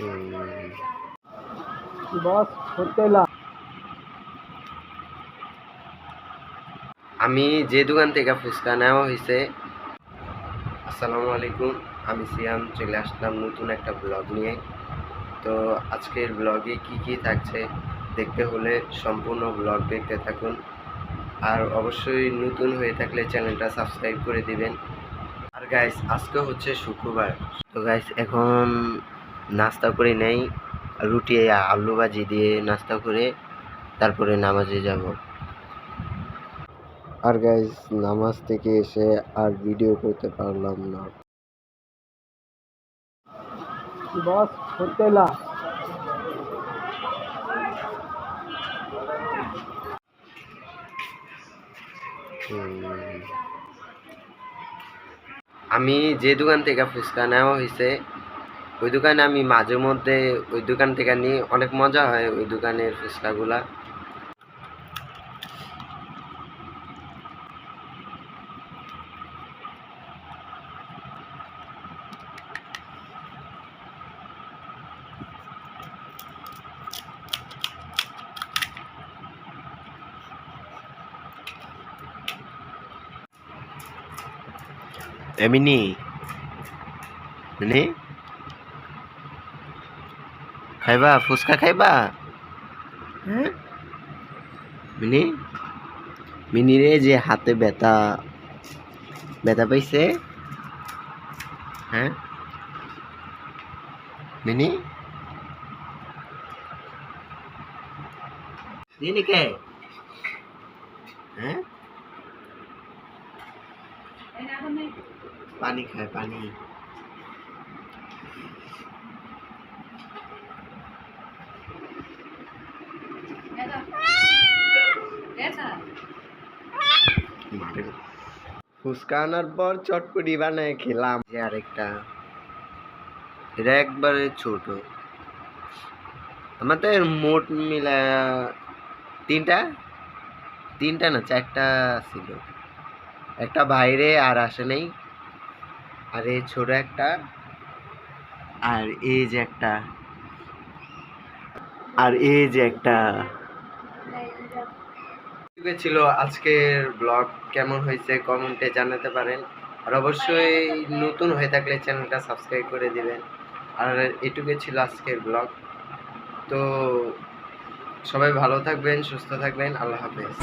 আমি যে দোকান থেকে ফুচকা নেওয়া হয়েছে। আসসালামু আলাইকুম, আমি সিয়াম চলে আসলাম নতুন একটা ব্লগ নিয়ে। তো আজকের ব্লগে কি কি থাকছে দেখতে হলে সম্পূর্ণ ব্লগ দেখতে থাকুন। আর অবশ্যই নতুন হয়ে থাকলে চ্যানেলটা সাবস্ক্রাইব করে দিবেন। আর গাইস, আজকে হচ্ছে শুক্রবার। তো গাইস, এখন নাস্তা করে নেই, রুটি আলু ভাজি দিয়ে নাস্তা করে তারপরে নামাজে যাব। আর গাইস, নামাজ থেকে এসে আর ভিডিও করতে পারলাম না। বস হোটেলা আমি যে দোকান থেকে ফুচকা নেওয়া হয়েছে ওই দোকানে আমি মাঝে মধ্যে ওই দোকান থেকে নিই, অনেক মজা হয় ওই দোকানের ফুচকাগুলা। এমনি মানে খাইবা ফুচকা খাইবা? হ্যাঁ মিনি, মিনিরে যে হাতে ব্যথা ব্যথা পাইছে। হ্যাঁ মিনি দিনি কে? হ্যাঁ পানি খায় পানি। ফুচকা আনার পর চটপটি বানায় খেলাম। আরেকটা এটা একবারে ছোট, আমাদের মোট মিলা তিনটা তিনটা না চারটা ছিল। একটা বাইরে আর আসে নাই, আর এই ছোট একটা, আর এই যে একটা, আর এই যে একটা ছিল। আজকের ব্লগ কেমন হয়েছে কমেন্টে জানাতে পারেন। আর অবশ্যই নতুন হয়ে থাকলে চ্যানেলটা সাবস্ক্রাইব করে দিবেন। আর এটুকুই ছিল আজকের ব্লগ। তো সবাই ভালো থাকবেন, সুস্থ থাকবেন, আল্লাহ হাফেজ।